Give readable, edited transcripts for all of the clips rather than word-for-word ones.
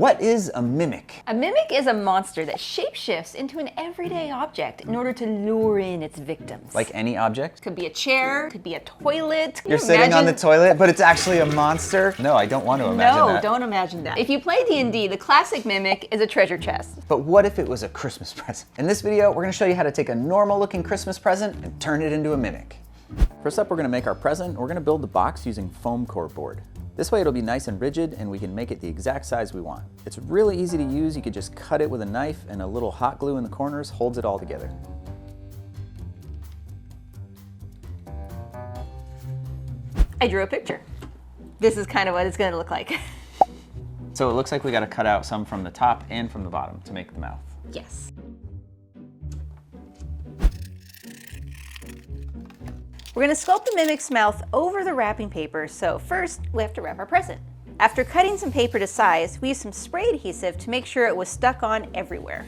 What is a mimic? A mimic is a monster that shapeshifts into an everyday object in order to lure in its victims. Like any object? Could be a chair, could be a toilet. You're sitting on the toilet, but it's actually a monster? No, I don't want to imagine that. No, don't imagine that. If you play D&D, the classic mimic is a treasure chest. But what if it was a Christmas present? In this video, we're gonna show you how to take a normal looking Christmas present and turn it into a mimic. First up, we're gonna make our present. We're gonna build the box using foam core board. This way it'll be nice and rigid and we can make it the exact size we want. It's really easy to use. You could just cut it with a knife and a little hot glue in the corners holds it all together. I drew a picture. This is kind of what it's gonna look like. So it looks like we gotta cut out some from the top and from the bottom to make the mouth. Yes. We're gonna sculpt the mimic's mouth over the wrapping paper, so first we have to wrap our present. After cutting some paper to size, we used some spray adhesive to make sure it was stuck on everywhere.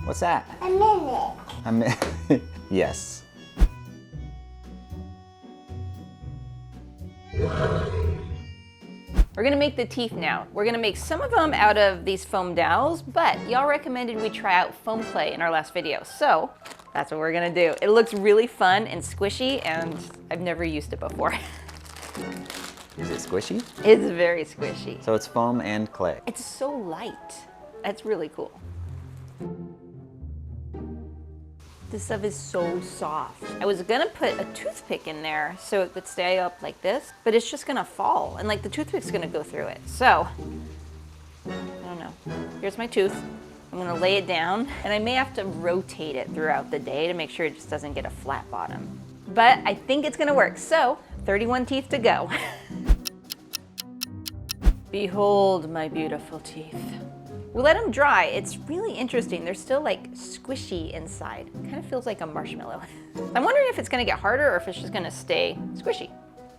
What's that? A mimic. Yes. We're gonna make the teeth now. We're gonna make some of them out of these foam dowels, but y'all recommended we try out foam clay in our last video, so that's what we're gonna do. It looks really fun and squishy, and I've never used it before. Is it squishy? It's very squishy. So it's foam and clay. It's so light. That's really cool. This stuff is so soft. I was gonna put a toothpick in there so it would stay up like this, but it's just gonna fall and like the toothpick's gonna go through it. So, I don't know. Here's my tooth. I'm gonna lay it down and I may have to rotate it throughout the day to make sure it just doesn't get a flat bottom. But I think it's gonna work. So, 31 teeth to go. Behold my beautiful teeth. We let them dry. It's really interesting. They're still like squishy inside. It kind of feels like a marshmallow. I'm wondering if it's gonna get harder or if it's just gonna stay squishy.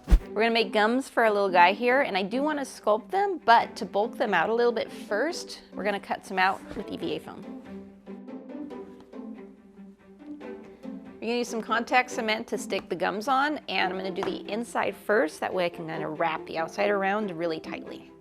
We're gonna make gums for our little guy here, and I do wanna sculpt them, but to bulk them out a little bit first, we're gonna cut some out with EVA foam. We're gonna use some contact cement to stick the gums on, and I'm gonna do the inside first. That way I can kind of wrap the outside around really tightly.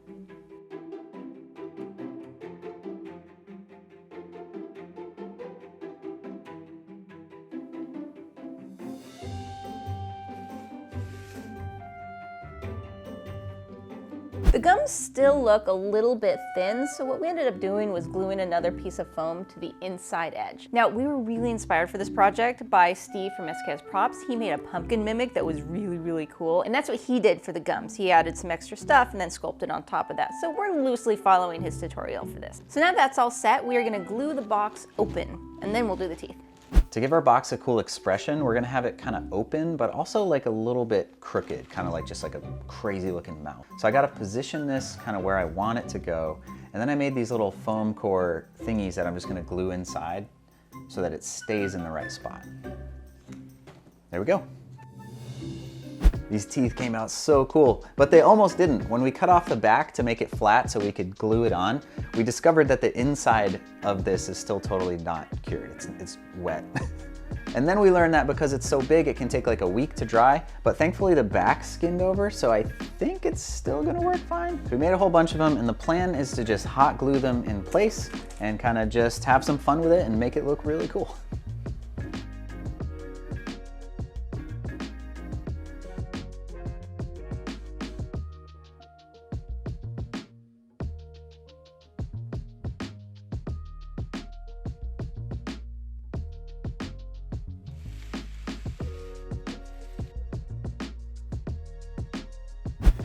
The gums still look a little bit thin, so what we ended up doing was gluing another piece of foam to the inside edge. Now, we were really inspired for this project by Steve from SKS Props. He made a pumpkin mimic that was really, really cool, and that's what he did for the gums. He added some extra stuff and then sculpted on top of that. So we're loosely following his tutorial for this. So now that's all set, we are gonna glue the box open, and then we'll do the teeth. To give our box a cool expression, we're gonna have it kind of open, but also like a little bit crooked, kind of like just like a crazy looking mouth. So I gotta position this kind of where I want it to go. And then I made these little foam core thingies that I'm just gonna glue inside so that it stays in the right spot. There we go. These teeth came out so cool, but they almost didn't. When we cut off the back to make it flat so we could glue it on, we discovered that the inside of this is still totally not cured. It's wet. And then we learned that because it's so big, it can take like a week to dry, but thankfully the back skinned over, so I think it's still gonna work fine. We made a whole bunch of them, and the plan is to just hot glue them in place and kind of just have some fun with it and make it look really cool.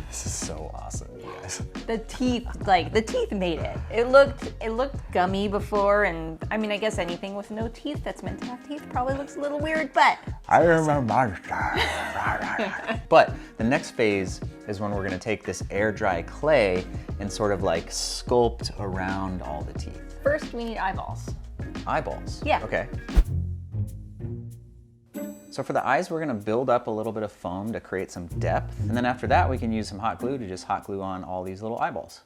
This is so awesome, you guys. The teeth, like the teeth made it. It looked gummy before, and I mean, I guess anything with no teeth that's meant to have teeth probably looks a little weird, but I remember. But the next phase is when we're gonna take this air dry clay and sort of like sculpt around all the teeth. first we need eyeballs. Eyeballs? Yeah. Okay. So for the eyes, we're gonna build up a little bit of foam to create some depth. And then after that, we can use some hot glue to just hot glue on all these little eyeballs.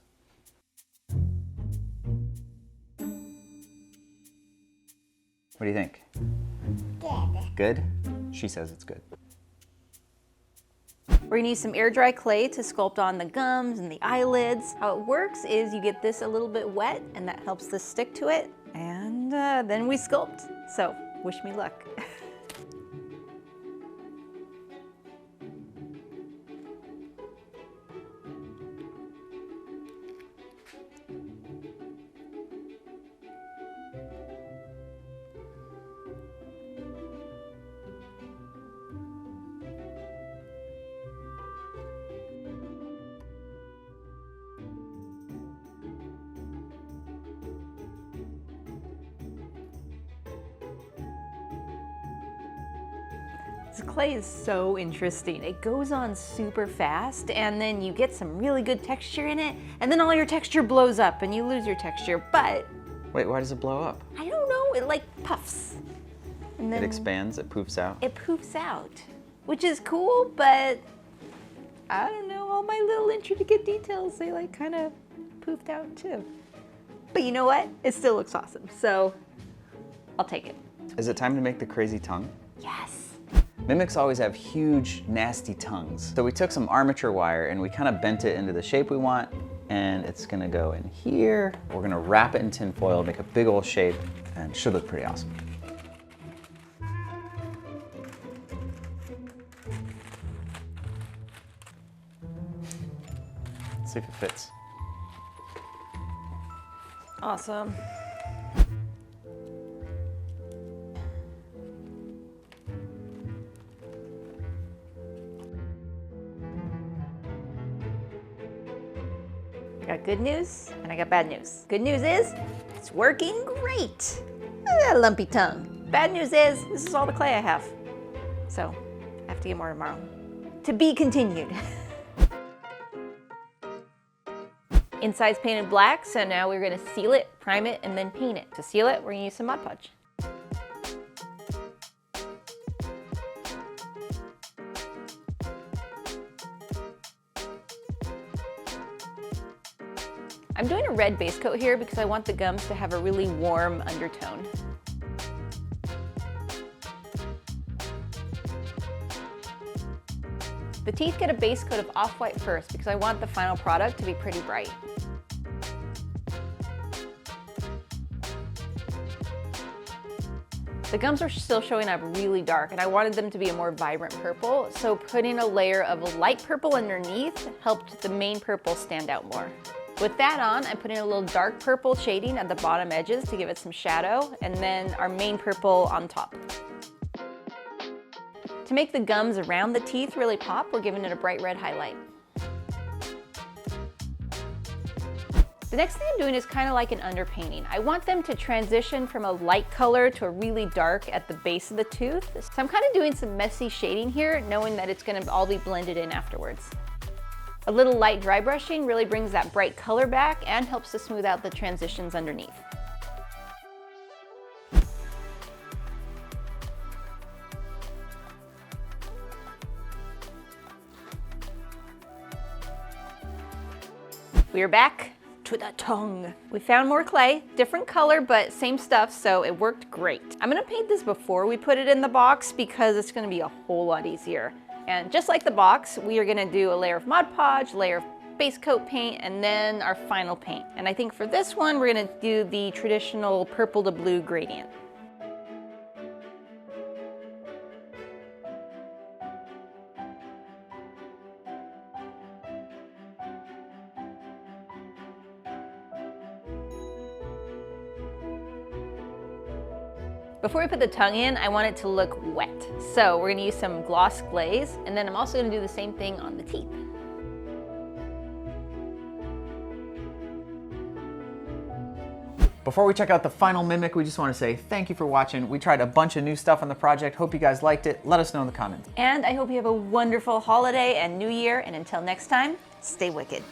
What do you think? Good. Good? She says it's good. We're gonna use some air dry clay to sculpt on the gums and the eyelids. How it works is you get this a little bit wet and that helps this stick to it. And then we sculpt. So wish me luck. This clay is so interesting. It goes on super fast and then you get some really good texture in it and then all your texture blows up and you lose your texture, but... Wait, why does it blow up? I don't know, it like puffs. And then It expands, it poofs out? It poofs out, which is cool, but I don't know, all my little intricate details, they like kind of poofed out too. But you know what? It still looks awesome, so I'll take it. Is it time to make the crazy tongue? Yes. Mimics always have huge, nasty tongues. So we took some armature wire and we kind of bent it into the shape we want, and it's gonna go in here. We're gonna wrap it in tin foil, make a big old shape, and it should look pretty awesome. Let's see if it fits. Awesome. I got good news and I got bad news. Good news is it's working great. Look at that lumpy tongue. Bad news is this is all the clay I have. So I have to get more tomorrow. To be continued. Inside's painted black, so now we're gonna seal it, prime it, and then paint it. To seal it, we're gonna use some Mod Podge. I'm doing a red base coat here because I want the gums to have a really warm undertone. The teeth get a base coat of off-white first because I want the final product to be pretty bright. The gums are still showing up really dark and I wanted them to be a more vibrant purple, so putting a layer of a light purple underneath helped the main purple stand out more. With that on, I'm putting a little dark purple shading at the bottom edges to give it some shadow, and then our main purple on top. To make the gums around the teeth really pop, we're giving it a bright red highlight. The next thing I'm doing is kind of like an underpainting. I want them to transition from a light color to a really dark at the base of the tooth. So I'm kind of doing some messy shading here, knowing that it's going to all be blended in afterwards. A little light dry brushing really brings that bright color back and helps to smooth out the transitions underneath. We are back to the tongue. We found more clay, different color, but same stuff, so it worked great. I'm gonna paint this before we put it in the box because it's gonna be a whole lot easier. And just like the box, we are gonna do a layer of Mod Podge, layer of base coat paint, and then our final paint. And I think for this one, we're gonna do the traditional purple to blue gradient. Before we put the tongue in, I want it to look wet. So we're gonna use some gloss glaze, and then I'm also gonna do the same thing on the teeth. Before we check out the final Mimic, we just want to say thank you for watching. We tried a bunch of new stuff on the project. Hope you guys liked it. Let us know in the comments. And I hope you have a wonderful holiday and new year, and until next time, stay wicked.